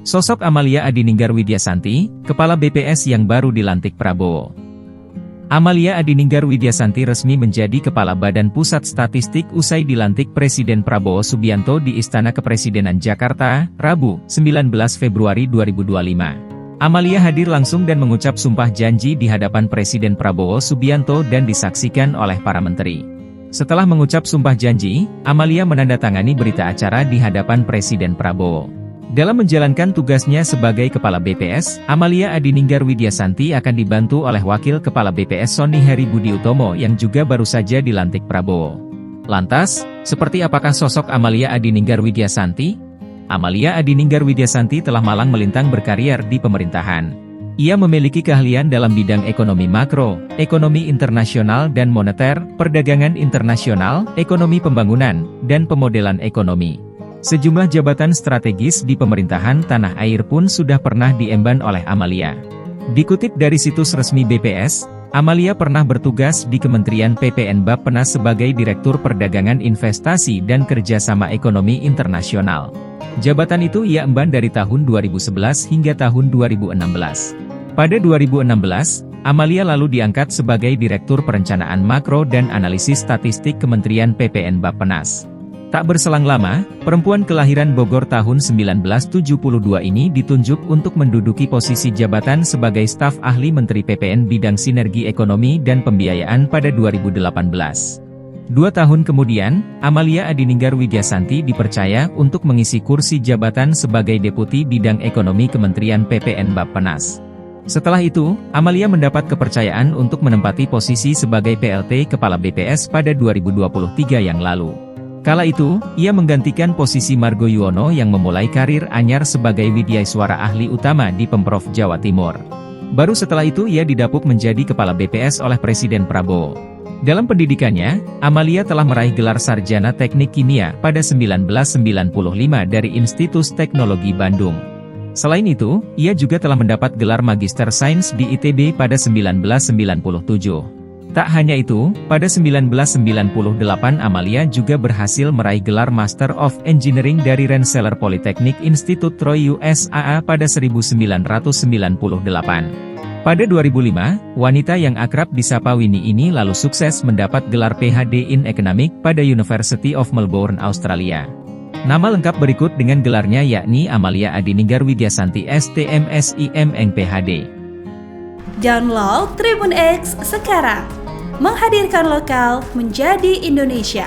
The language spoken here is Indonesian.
Sosok Amalia Adininggar Widyasanti, Kepala BPS yang baru dilantik Prabowo. Amalia Adininggar Widyasanti resmi menjadi Kepala Badan Pusat Statistik usai dilantik Presiden Prabowo Subianto di Istana Kepresidenan Jakarta, Rabu, 19 Februari 2025. Amalia hadir langsung dan mengucap sumpah janji di hadapan Presiden Prabowo Subianto dan disaksikan oleh para menteri. Setelah mengucap sumpah janji, Amalia menandatangani berita acara di hadapan Presiden Prabowo. Dalam menjalankan tugasnya sebagai Kepala BPS, Amalia Adininggar Widyasanti akan dibantu oleh Wakil Kepala BPS Sony Heri Budi Utomo yang juga baru saja dilantik Prabowo. Lantas, seperti apakah sosok Amalia Adininggar Widyasanti? Amalia Adininggar Widyasanti telah malang melintang berkarier di pemerintahan. Ia memiliki keahlian dalam bidang ekonomi makro, ekonomi internasional dan moneter, perdagangan internasional, ekonomi pembangunan, dan pemodelan ekonomi. Sejumlah jabatan strategis di pemerintahan tanah air pun sudah pernah diemban oleh Amalia. Dikutip dari situs resmi BPS, Amalia pernah bertugas di Kementerian PPN Bappenas sebagai Direktur Perdagangan Investasi dan Kerjasama Ekonomi Internasional. Jabatan itu ia emban dari tahun 2011 hingga tahun 2016. Pada 2016, Amalia lalu diangkat sebagai Direktur Perencanaan Makro dan Analisis Statistik Kementerian PPN Bappenas. Tak berselang lama, perempuan kelahiran Bogor tahun 1972 ini ditunjuk untuk menduduki posisi jabatan sebagai staf ahli Menteri PPN bidang sinergi ekonomi dan pembiayaan pada 2018. 2 tahun kemudian, Amalia Adininggar Widyasanti dipercaya untuk mengisi kursi jabatan sebagai Deputi Bidang Ekonomi Kementerian PPN Bappenas. Setelah itu, Amalia mendapat kepercayaan untuk menempati posisi sebagai PLT Kepala BPS pada 2023 yang lalu. Kala itu, ia menggantikan posisi Margo Yuwono yang memulai karir anyar sebagai Widyaiswara Ahli Utama di Pemprov Jawa Timur. Baru setelah itu ia didapuk menjadi Kepala BPS oleh Presiden Prabowo. Dalam pendidikannya, Amalia telah meraih gelar Sarjana Teknik Kimia pada 1995 dari Institut Teknologi Bandung. Selain itu, ia juga telah mendapat gelar Magister Sains di ITB pada 1997. Tak hanya itu, pada 1998 Amalia juga berhasil meraih gelar Master of Engineering dari Rensselaer Polytechnic Institute Troy USA pada 1998. Pada 2005, wanita yang akrab disapa Winnie ini lalu sukses mendapat gelar PhD in Economic pada University of Melbourne, Australia. Nama lengkap berikut dengan gelarnya yakni Amalia Adininggar Widyasanti STMSIM Eng PhD. Download Tribun X sekarang, menghadirkan lokal menjadi Indonesia.